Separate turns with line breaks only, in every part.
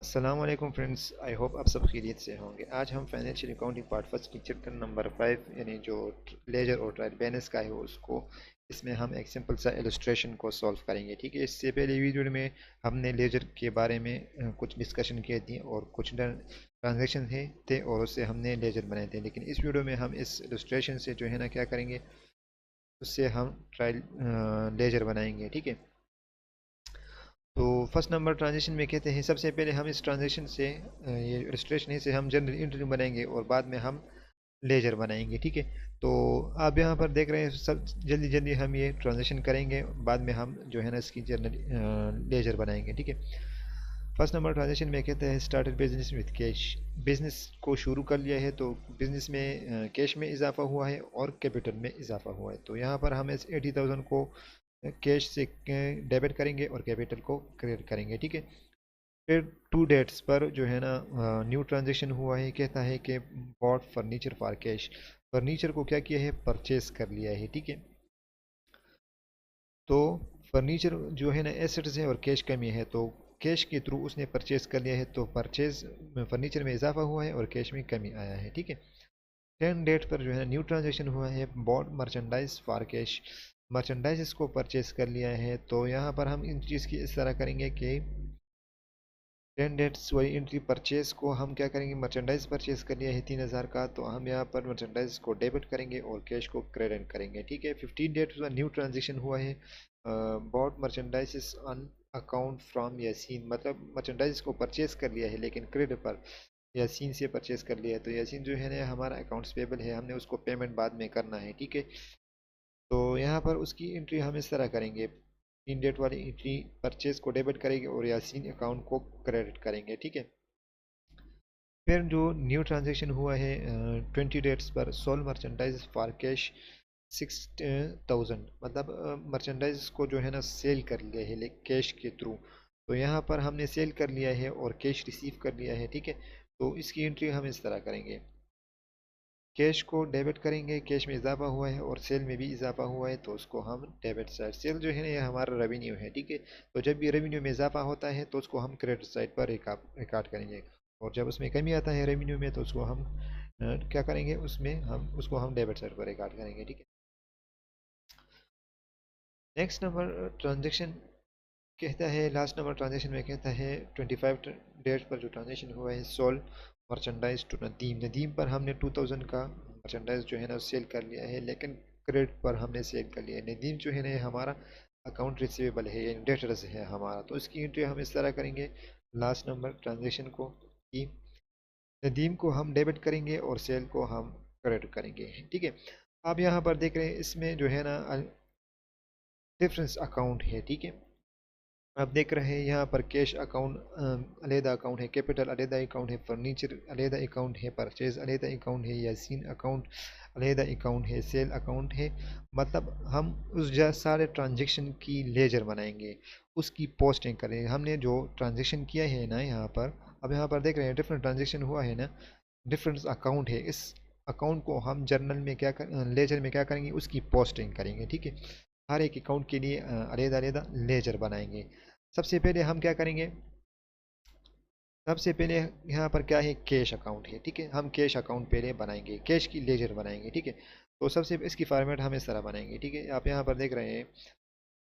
अस्सलाम वालेकुम friends, I hope आप सब खैरियत से होंगे। आज हम फाइनेंशियल अकाउंटिंग पार्ट फर्स्ट की चैप्टर नंबर 5 यानी जो लेजर और ट्रायल बैलेंस का है उसको इसमें हम एक सिंपल सा इलस्ट्रेशन को सॉल्व करेंगे। ठीक है, इससे पहले वीडियो में हमने लेजर के बारे में कुछ डिस्कशन किए थे और कुछ ट्रांजेक्शन थे और उससे हमने लेजर बनाए थे। लेकिन इस वीडियो में हम इस इलस्ट्रेशन से जो है ना क्या करेंगे, उससे हम ट्रायल लेजर बनाएंगे। ठीक है, तो फर्स्ट नंबर ट्रांजेक्शन में कहते हैं सबसे पहले हम इस ट्रांजेक्शन से ये रजिस्ट्रेशन से हम जनरल एंट्री बनाएंगे और बाद में हम लेजर बनाएंगे। ठीक है, तो आप यहाँ पर देख रहे हैं सब जल्दी जल्दी हम ये ट्रांजेक्शन करेंगे, बाद में हम जो है ना इसकी जनरल लेजर बनाएंगे। ठीक है, फर्स्ट नंबर ट्रांजेक्शन में कहते हैं started business with cash. Business को शुरू कर लिया है तो बिजनेस में कैश में इजाफा हुआ है और कैपिटल में इजाफा हुआ है। तो यहाँ पर हम इस 80,000 को कैश से डेबिट करेंगे और कैपिटल को क्रेडिट करेंगे। ठीक है, फिर टू डेट्स पर जो है ना न्यू ट्रांजेक्शन हुआ है, कहता है कि bought furniture for cash. Furniture को क्या किया है, परचेज कर लिया है। ठीक है, तो फर्नीचर जो है ना एसेट्स है और कैश कमी है, तो कैश के थ्रू उसने परचेज कर लिया है, तो परचेज फर्नीचर में इजाफा हुआ है और कैश में कमी आया है। ठीक है, 10 डेट पर जो है न्यू ट्रांजेक्शन हुआ है, bought merchandise for cash. Merchandise को परचेज कर लिया है, तो यहाँ पर हम इन चीज़ की इस तरह करेंगे कि 10 डेट्स वाली एंट्री परचेज को हम क्या करेंगे, मर्चेंडाइज परचेज कर लिया है 3,000 का, तो हम यहाँ पर मर्चेंडाइज को डेबिट करेंगे और कैश को क्रेडिट करेंगे। ठीक है, 15 डेट्स का न्यू ट्रांजेक्शन हुआ है, bought merchandise on account from Yasin. मतलब मर्चेंडाइज को परचेज कर लिया है लेकिन क्रेडिट पर यासीन से परचेज कर लिया है, तो यासीन जो है ना हमारा अकाउंट्स पेबल है, हमने उसको पेमेंट बाद में करना है। ठीक है, तो यहाँ पर उसकी एंट्री हम इस तरह करेंगे, 3 डेट वाली एंट्री परचेज को डेबिट करेंगे और यासीन अकाउंट को क्रेडिट करेंगे। ठीक है, फिर जो न्यू ट्रांजेक्शन हुआ है 20 डेट्स पर सोल मर्चेंडाइज फॉर कैश 6,000। मतलब मर्चेंडाइज को जो है ना सेल कर लिया है कैश के थ्रू, तो यहाँ पर हमने सेल कर लिया है और कैश रिसीव कर लिया है। ठीक है, तो इसकी एंट्री हम इस तरह करेंगे, कैश को डेबिट करेंगे, कैश में इजाफा हुआ है और सेल में भी इजाफा हुआ है, तो उसको हम डेबिट साइड, सेल जो है ना ये हमारा रेवेन्यू है। ठीक है, तो जब भी रेवेन्यू में इजाफा होता है तो उसको हम क्रेडिट साइड पर रिकॉर्ड करेंगे, और जब उसमें कमी आता है रेवेन्यू में तो उसको हम क्या करेंगे, उसमें हम उसको हम डेबिट साइड पर रिकॉर्ड करेंगे। ठीक है, नेक्स्ट नंबर ट्रांजेक्शन कहता है, लास्ट नंबर ट्रांजेक्शन में कहता है 25 डेट पर जो ट्रांजेक्शन हुआ है, sold merchandise to Nadeem. Nadeem पर हमने 2,000 का मर्चेंडाइज जो है ना सेल कर लिया है, लेकिन क्रेडिट पर हमने सेल कर लिया है। नदीम जो है ना ये हमारा अकाउंट रिसीवेबल है, यानी डेटर्स है हमारा, तो इसकी एंट्री हम इस तरह करेंगे लास्ट नंबर ट्रांजेक्शन को, कि नदीम को हम डेबिट करेंगे और सेल को हम क्रेडिट करेंगे। ठीक है, आप यहाँ पर देख रहे हैं इसमें जो है ना डिफरेंस अकाउंट है। ठीक है, आप देख रहे हैं यहाँ पर कैश अकाउंट अलहदा अकाउंट है, कैपिटल अलहदा अकाउंट है, फर्नीचर अलहदा अकाउंट है, परचेज अलहदा अकाउंट है, यासीन अकाउंट अलहदा अकाउंट है, सेल अकाउंट है। मतलब हम उस सारे ट्रांजेक्शन की लेजर बनाएंगे, उसकी पोस्टिंग करेंगे। हमने जो ट्रांजेक्शन किया है ना यहाँ पर, अब यहाँ पर देख रहे हैं डिफरेंट ट्रांजेक्शन हुआ है ना, डिफरेंट अकाउंट है, इस अकाउंट को हम जर्नल में क्या कर लेजर में क्या करेंगे, उसकी पोस्टिंग करेंगे। ठीक है, हर एक अकाउंट के लिए अलहदा अलहदा लेजर बनाएंगे। सबसे पहले हम क्या करेंगे, सबसे पहले यहाँ पर क्या है, कैश अकाउंट है। ठीक है, हम कैश अकाउंट पहले बनाएंगे, कैश की लेजर बनाएंगे। ठीक है, तो सबसे इसकी फॉर्मेट हम इस तरह बनाएंगे। ठीक है, आप यहाँ पर देख रहे हैं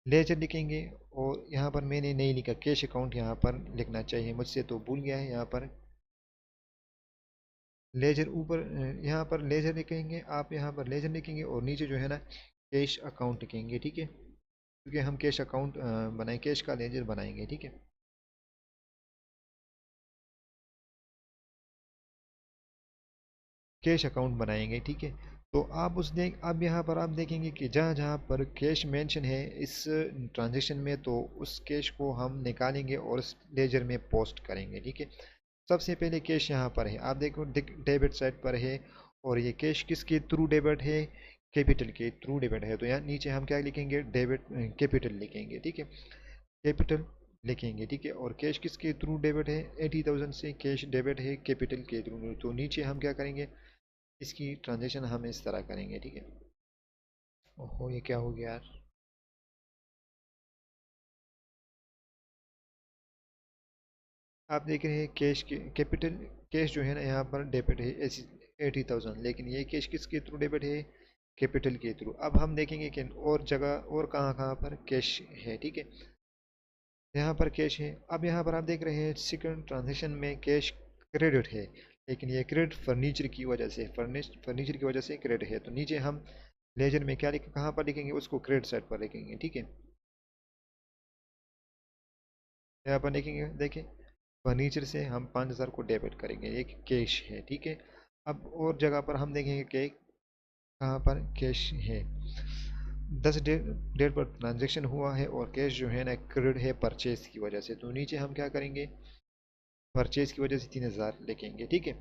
लेजर लिखेंगे, और यहाँ पर मैंने नहीं लिखा कैश अकाउंट, यहाँ पर लिखना चाहिए, मुझसे तो भूल गया है। यहाँ पर लेजर ऊपर यहाँ पर लेजर लिखेंगे, आप यहाँ पर लेजर लिखेंगे और नीचे जो है ना कैश अकाउंट लिखेंगे। ठीक है, क्योंकि हम कैश अकाउंट बनाए, कैश का लेजर बनाएंगे। ठीक है, कैश अकाउंट बनाएंगे। ठीक है, तो आप उस देख अब यहाँ पर आप देखेंगे कि जहाँ जहाँ पर कैश मेंशन है इस ट्रांजेक्शन में, तो उस कैश को हम निकालेंगे और उस लेजर में पोस्ट करेंगे। ठीक है, सबसे पहले कैश यहाँ पर है, आप देखो डेबिट साइड पर है, और ये कैश किसके थ्रू डेबिट है, कैपिटल के थ्रू डेबिट है, तो यहाँ नीचे हम क्या लिखेंगे, डेबिट कैपिटल लिखेंगे। ठीक है, कैपिटल लिखेंगे। ठीक है, और कैश किसके थ्रू डेबिट है, 80,000 से कैश डेबिट है कैपिटल के थ्रू, तो नीचे हम क्या करेंगे, इसकी ट्रांजेक्शन हम इस तरह करेंगे। ठीक है, ओहो ये क्या हो गया यार। आप देख रहे हैं कैश के कैपिटल कैश जो है ना यहाँ पर डेबिट है 80,000, लेकिन ये कैश किसके थ्रू डेबिट है? कैपिटल के थ्रू। अब हम देखेंगे कि और जगह और कहाँ कहाँ पर कैश है, ठीक है। यहाँ पर कैश है। अब यहाँ पर आप देख रहे हैं सेकंड ट्रांजेक्शन में कैश क्रेडिट है, लेकिन ये क्रेडिट फर्नीचर की वजह से फर्नीचर की वजह से क्रेडिट है। तो नीचे हम लेजर में क्या लिखें, कहाँ पर लिखेंगे, उसको क्रेडिट साइड पर लिखेंगे, ठीक है। यहाँ पर लिखेंगे, देखें फर्नीचर से हम 5,000 को डेबिट करेंगे, ये कैश है, ठीक है। अब और जगह पर हम देखेंगे कि कहाँ पर कैश है। 10 डेट पर ट्रांजेक्शन हुआ है और कैश जो है ना क्रेडिट है परचेज की वजह से। तो नीचे हम क्या करेंगे, परचेज की वजह से 3,000 लिखेंगे, ठीक है।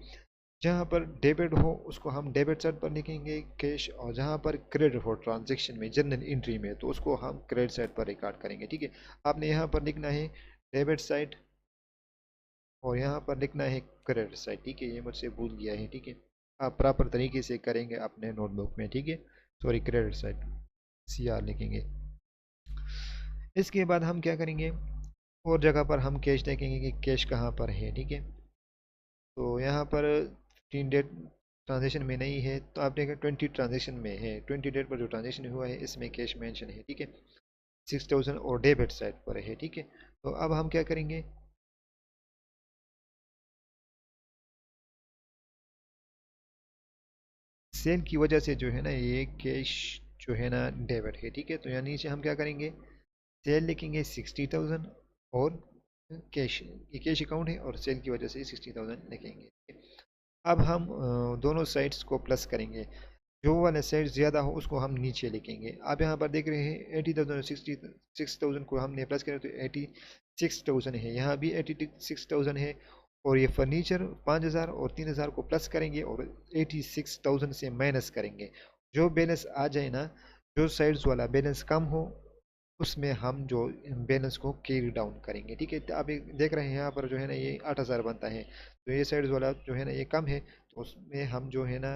जहाँ पर डेबिट हो उसको हम डेबिट साइड पर लिखेंगे कैश, और जहाँ पर क्रेडिट हो ट्रांजेक्शन में जर्नल एंट्री में तो उसको हम क्रेडिट साइड पर रिकॉर्ड करेंगे, ठीक है। आपने यहाँ पर लिखना है डेबिट साइड और यहाँ पर लिखना है क्रेडिट साइड, ठीक है। ये मुझसे भूल गया है, ठीक है। आप प्रॉपर तरीके से करेंगे अपने नोटबुक में, ठीक है। सॉरी, क्रेडिट साइड CR लिखेंगे। इसके बाद हम क्या करेंगे, और जगह पर हम कैश देखेंगे कि कैश कहाँ पर है, ठीक है। तो यहाँ पर 15 डेट ट्रांजेक्शन में नहीं है, तो आप देखें 20 ट्रांजेक्शन में है। 20 डेट पर जो ट्रांजेक्शन हुआ है इसमें कैश मेंशन है, ठीक है। 6,000 और डेबिट साइड पर है, ठीक है। तो अब हम क्या करेंगे, सेल की वजह से जो है ना ये कैश जो है ना डेबिट है, ठीक है। तो यहाँ नीचे हम क्या करेंगे, सेल लिखेंगे 60,000 और कैश, ये कैश अकाउंट है और सेल की वजह से 60,000 लिखेंगे। अब हम दोनों साइड्स को प्लस करेंगे, जो वाला साइड ज़्यादा हो उसको हम नीचे लिखेंगे। आप यहाँ पर देख रहे हैं 80,000 66,000 को हमने प्लस करें तो 86,000 है, यहाँ भी 86,000 है। और ये फर्नीचर 5,000 और 3,000 को प्लस करेंगे और 86,000 से माइनस करेंगे। जो बैलेंस आ जाए ना, जो साइड्स वाला बैलेंस कम हो उसमें हम जो बैलेंस को कैरी डाउन करेंगे, ठीक है। तो आप देख रहे हैं यहाँ पर जो है ना ये 8,000 बनता है, तो ये साइड वाला जो है ना ये कम है, तो उसमें हम जो है ना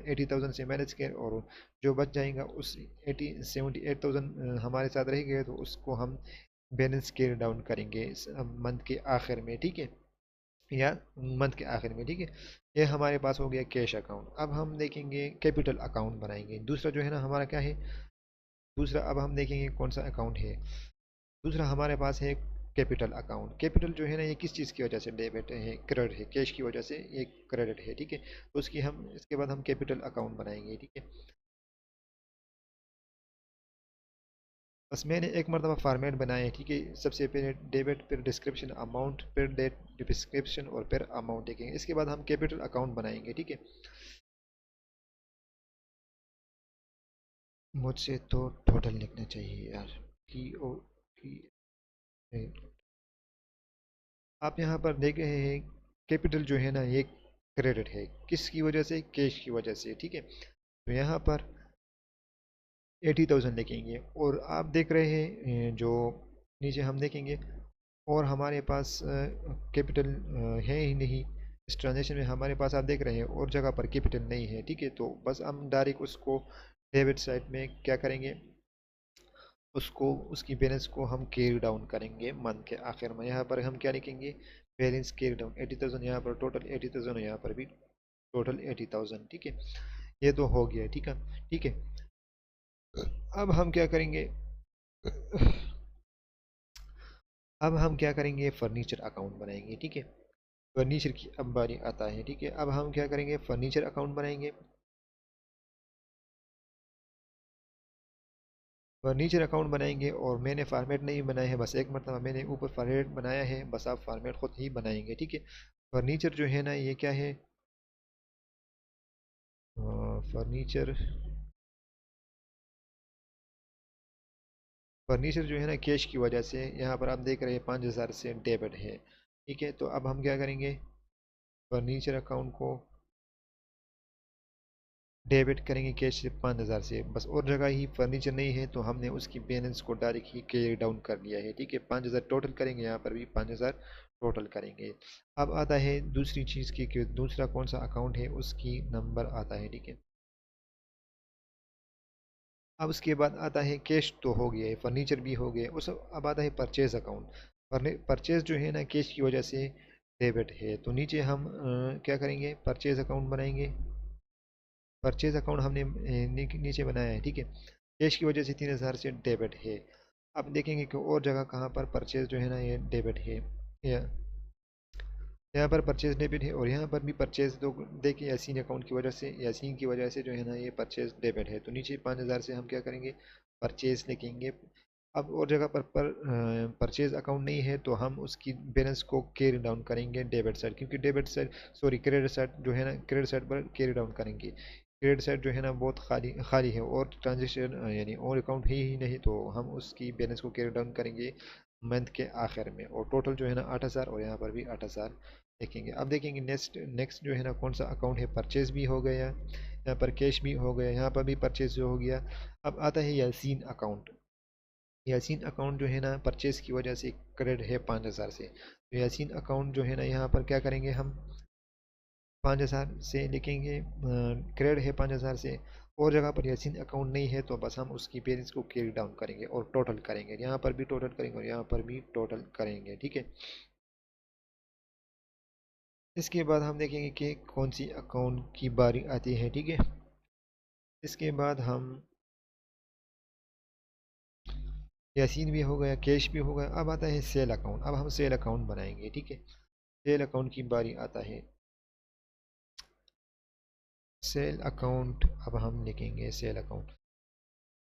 80,000 से मैनेज करें और जो बच जाएगा उस 78,000 हमारे साथ रह गए तो उसको हम बैलेंस कैरी डाउन करेंगे इस मंथ के आखिर में, ठीक है, या मंथ के आखिर में, ठीक है। ये हमारे पास हो गया कैश अकाउंट। अब हम देखेंगे कैपिटल अकाउंट बनाएंगे, दूसरा जो है ना हमारा क्या है, दूसरा अब हम देखेंगे कौन सा अकाउंट है। दूसरा हमारे पास है कैपिटल अकाउंट। कैपिटल जो है ना ये किस चीज़ की वजह से डेबिट है, क्रेडिट है, कैश की वजह से ये क्रेडिट है, ठीक है। तो उसकी हम इसके बाद हम कैपिटल अकाउंट बनाएंगे, ठीक है। बस मैंने एक मरतबा फॉर्मेट बनाया है, ठीक है। सबसे पहले डेबिट, फिर डिस्क्रिप्शन अमाउंट, फिर डेट डिस्क्रिप्शन और फिर अमाउंट देखेंगे। इसके बाद हम कैपिटल अकाउंट बनाएंगे, ठीक है। मुझसे तो टोटल लिखना चाहिए यार, TOT। आप यहाँ पर देख रहे हैं कैपिटल जो है ना ये क्रेडिट है, किसकी वजह से, कैश की वजह से, ठीक है। तो यहाँ पर 80,000 लिखेंगे और आप देख रहे हैं जो नीचे हम देखेंगे और हमारे पास कैपिटल है ही नहीं इस ट्रांजेक्शन में। हमारे पास आप देख रहे हैं और जगह पर कैपिटल नहीं है, ठीक है। तो बस हम डायरेक्ट उसको डेबिट साइड में क्या करेंगे, उसको उसकी बैलेंस को हम कैरी डाउन करेंगे मंथ के आखिर में। यहाँ पर हम क्या लिखेंगे, बैलेंस कैरी डाउन 80,000, यहाँ पर टोटल 80,000 यहाँ पर भी टोटल 80,000, ठीक है। ये तो हो गया, ठीक है, ठीक है। अब हम क्या करेंगे, अब हम क्या करेंगे, फर्नीचर अकाउंट बनाएंगे, ठीक है। फर्नीचर की अब बारी आता है, ठीक है। अब हम क्या करेंगे, फर्नीचर अकाउंट बनाएंगे। फर्नीचर अकाउंट बनाएंगे और मैंने फॉर्मेट नहीं बनाया है, बस एक मरतबा मैंने ऊपर फॉर्मेट बनाया है, बस आप फॉर्मेट खुद ही बनाएंगे, ठीक है। फर्नीचर जो है ना ये क्या है, फर्नीचर, फर्नीचर जो है ना कैश की वजह से यहाँ पर आप देख रहे हैं 5,000 से डेबिट है, ठीक है। तो अब हम क्या करेंगे, फर्नीचर अकाउंट को डेबिट करेंगे कैश से 5,000 से, बस और जगह ही फर्नीचर नहीं है तो हमने उसकी बैलेंस को डायरेक्ट ही कैरी डाउन कर लिया है, ठीक है। 5,000 टोटल करेंगे, यहाँ पर भी 5,000 टोटल करेंगे। अब आता है दूसरी चीज़ की कि दूसरा कौन सा अकाउंट है उसकी नंबर आता है, ठीक है। अब उसके बाद आता है कैश, तो हो गया है, फर्नीचर भी हो गए उस। अब आता है परचेज अकाउंट। परचेज जो है ना कैश की वजह से डेबिट है। तो नीचे हम क्या करेंगे, परचेज अकाउंट बनाएंगे। परचेज अकाउंट हमने नीचे बनाया है, ठीक है। कैश की वजह से 3000 से डेबिट है। अब देखेंगे कि और जगह कहाँ पर परचेज जो है ना ये डेबिट है। या यहाँ पर परचेज डेबिट है और यहाँ पर भी परचेज, तो देखिए यासीन अकाउंट की वजह से, यासीन की वजह से जो है ना ये परचेज डेबिट है। तो नीचे 5000 से हम क्या करेंगे, परचेज लिखेंगे। अब और जगह पर परचेज अकाउंट नहीं है तो हम उसकी बैलेंस को कैरी डाउन करेंगे डेबिट साइड, क्योंकि debit side, sorry credit side जो है ना, क्रेडिट साइड पर कैरी डाउन करेंगे। क्रेडिट साइड जो है ना बहुत खाली खाली है और ट्रांजेक्शन यानी और अकाउंट है ही नहीं, तो हम उसकी बैलेंस को कैरी डाउन करेंगे मंथ के आखिर में। और टोटल जो है ना 8000 और यहाँ पर भी 8000 देखेंगे। अब देखेंगे नेक्स्ट नेक्स्ट जो है ना कौन सा अकाउंट है, परचेज भी हो गया, यहाँ पर कैश भी हो गया, यहाँ पर भी परचेज हो गया। अब आता है यासीन अकाउंट। यासीन अकाउंट जो है ना परचेज की वजह से क्रेडिट है 5000 से। तो यासीन अकाउंट जो है ना यहाँ पर क्या करेंगे हम, 5000 से लिखेंगे, क्रेडिट है 5000 से। और जगह पर यासीन अकाउंट नहीं है तो बस हम उसकी बैलेंस को कैरी डाउन करेंगे और टोटल करेंगे, यहाँ पर भी टोटल करेंगे और यहाँ पर भी टोटल करेंगे, ठीक है। इसके बाद हम देखेंगे कि कौन सी अकाउंट की बारी आती है, ठीक है। इसके बाद हम, यासीन भी हो गया, कैश भी हो गया, अब आता है सेल अकाउंट। अब हम सेल अकाउंट बनाएंगे, ठीक है। सेल अकाउंट की बारी आता है। सेल अकाउंट अब हम लिखेंगे सेल अकाउंट।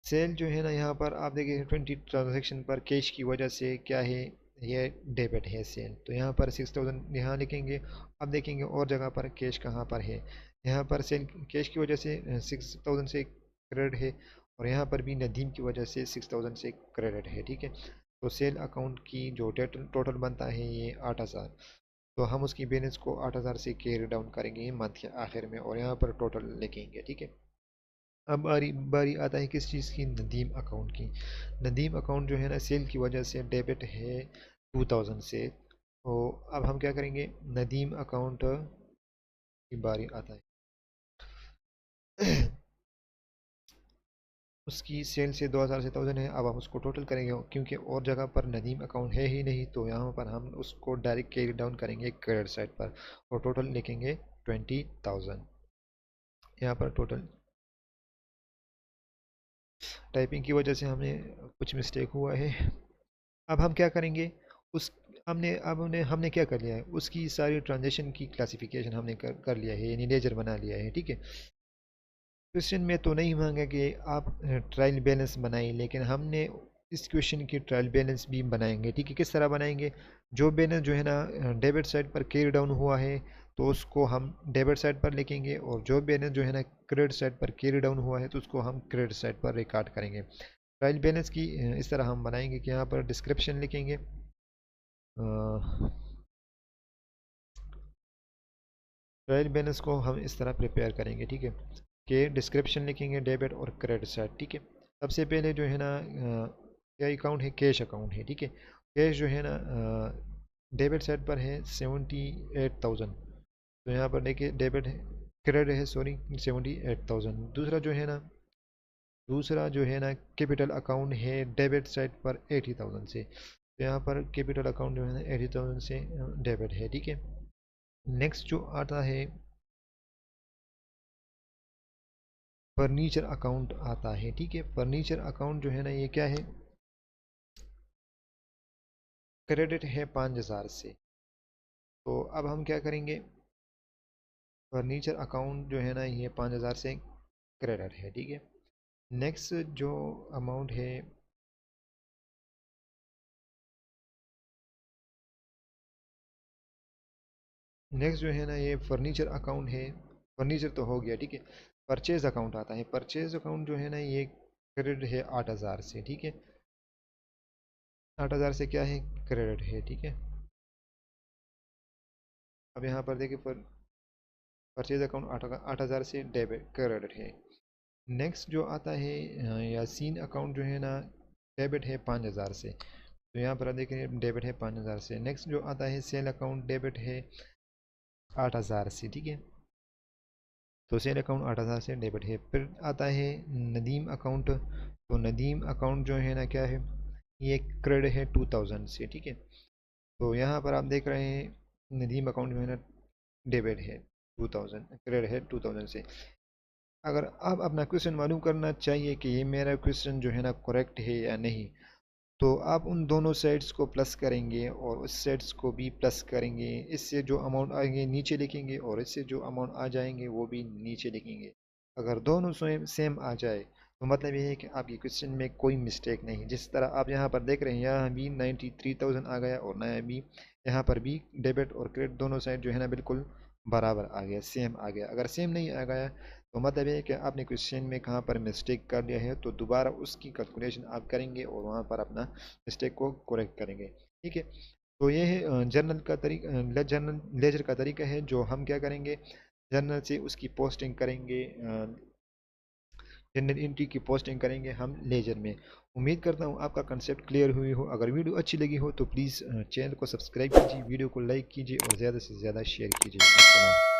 सेल जो है ना यहाँ पर आप देखिए 20 ट्रांजेक्शन पर कैश की वजह से क्या है, ये डेबिट है सेल। तो यहाँ पर 6000 यहाँ लिखेंगे। अब देखेंगे और जगह पर कैश कहाँ पर है, यहाँ पर सेल कैश की वजह से 6000 से क्रेडिट है और यहाँ पर भी नदीम की वजह से 6000 से क्रेडिट है, ठीक है। तो सेल अकाउंट की जो टोटल बनता है ये 8000। तो हम उसकी बैलेंस को 8000 से कैरी डाउन करेंगे मंथ के आखिर में और यहाँ पर टोटल लिखेंगे, ठीक है। अब बारी बारी आता है किस चीज़ की, नदीम अकाउंट की। नदीम अकाउंट जो है ना सेल की वजह से डेबिट है 2000 से। तो अब हम क्या करेंगे, नदीम अकाउंट की बारी आता है। उसकी सेल से 2000 से 1000 है। अब हम उसको टोटल करेंगे क्योंकि और जगह पर नदीम अकाउंट है ही नहीं, तो यहाँ पर हम उसको डायरेक्ट कैरी डाउन करेंगे क्रेडिट साइड पर और टोटल लिखेंगे 20000। यहाँ पर टोटल टाइपिंग की वजह से हमें कुछ मिस्टेक हुआ है। अब हम क्या करेंगे, उस हमने अब हमने हमने क्या कर लिया है, उसकी सारी ट्रांजेक्शन की क्लासिफिकेशन हमने कर लिया है, यानी लेजर बना लिया है, ठीक है। क्वेश्चन में तो नहीं मांगा कि आप ट्रायल बैलेंस बनाइए, लेकिन हमने इस क्वेश्चन की ट्रायल बैलेंस भी बनाएंगे, ठीक है। किस तरह बनाएंगे, जो बैलेंस जो है ना डेबिट साइड पर कैरी डाउन हुआ है तो उसको हम डेबिट साइड पर लिखेंगे, और जो बैलेंस जो है ना क्रेडिट साइड पर कैरी डाउन हुआ है तो उसको हम क्रेडिट साइड पर रिकॉर्ड करेंगे। ट्रायल बैलेंस की इस तरह हम बनाएंगे कि यहाँ पर डिस्क्रिप्शन लिखेंगे, ट्रायल बैलेंस को हम इस तरह प्रिपेयर करेंगे, ठीक है। कि डिस्क्रिप्शन लिखेंगे डेबिट और क्रेडिट साइड, ठीक है। सबसे पहले जो है ना क्या अकाउंट है, कैश अकाउंट है, ठीक है। कैश जो है ना डेबिट साइड पर है 78,000। तो यहाँ पर देखिए डेबिट है, क्रेडिट है सॉरी 78,000। दूसरा जो है ना कैपिटल अकाउंट है डेबिट साइड पर 80,000 से। तो यहाँ पर कैपिटल अकाउंट जो है ना 80,000 से डेबिट है, ठीक है। नेक्स्ट जो आता है फर्नीचर अकाउंट आता है, ठीक है। फर्नीचर अकाउंट जो है ना ये क्या है, क्रेडिट है 5000 से। तो अब हम क्या करेंगे, फर्नीचर अकाउंट जो है ना ये 5000 से क्रेडिट है, ठीक है। नेक्स्ट जो अमाउंट है, नेक्स्ट जो है ना ये फर्नीचर अकाउंट है। फर्नीचर तो हो गया, ठीक है। परचेज अकाउंट आता है। परचेज अकाउंट जो है ना ये क्रेडिट है 8000 से, ठीक है। 8000 से क्या है, क्रेडिट है, ठीक है। अब यहाँ पर देखिए परचेज अकाउंट 8000 से डेबिट क्रेडिट है। नेक्स्ट जो आता है यासीन अकाउंट जो है ना डेबिट है 5000 से। तो यहाँ पर आप देख रहे हैं डेबिट है 5000 से। नेक्स्ट जो आता है सेल अकाउंट डेबिट है 8000 से, ठीक है। तो सेल अकाउंट 8000 से डेबिट है। फिर आता है नदीम अकाउंट। तो नदीम अकाउंट जो है ना क्या है, ये क्रेडिट है 2000 से, ठीक है। तो यहाँ पर आप देख रहे हैं नदीम अकाउंट में है ना डेबिट है 2000, क्रेडिट है 2000 से। अगर आप अपना क्वेश्चन मालूम करना चाहिए कि ये मेरा क्वेश्चन जो है ना करेक्ट है या नहीं, तो आप उन दोनों साइड्स को प्लस करेंगे और उस साइड्स को भी प्लस करेंगे। इससे जो अमाउंट आएंगे नीचे लिखेंगे और इससे जो अमाउंट आ जाएंगे वो भी नीचे लिखेंगे। अगर दोनों सेम सेम आ जाए तो मतलब ये है कि आपकी क्वेश्चन में कोई मिस्टेक नहीं। जिस तरह आप यहाँ पर देख रहे हैं, यहाँ भी 93,000 आ गया और नया भी यहाँ पर भी डेबिट और क्रेडिट दोनों साइड जो है ना बिल्कुल बराबर आ गया, सेम आ गया। अगर सेम नहीं आ गया तो मतलब ये है कि आपने क्वेश्चन में कहाँ पर मिस्टेक कर लिया है, तो दोबारा उसकी कैलकुलेशन आप करेंगे और वहाँ पर अपना मिस्टेक को करेक्ट करेंगे। ठीक है, तो ये है जर्नल का तरीका, जर्नल लेजर का तरीका है। जो हम क्या करेंगे, जर्नल से उसकी पोस्टिंग करेंगे, जनरल एंट्री की पोस्टिंग करेंगे हम लेजर में। उम्मीद करता हूँ आपका कंसेप्ट क्लियर हुई हो। अगर वीडियो अच्छी लगी हो तो प्लीज़ चैनल को सब्सक्राइब कीजिए, वीडियो को लाइक कीजिए और ज़्यादा से ज़्यादा शेयर कीजिए। अस्सलाम।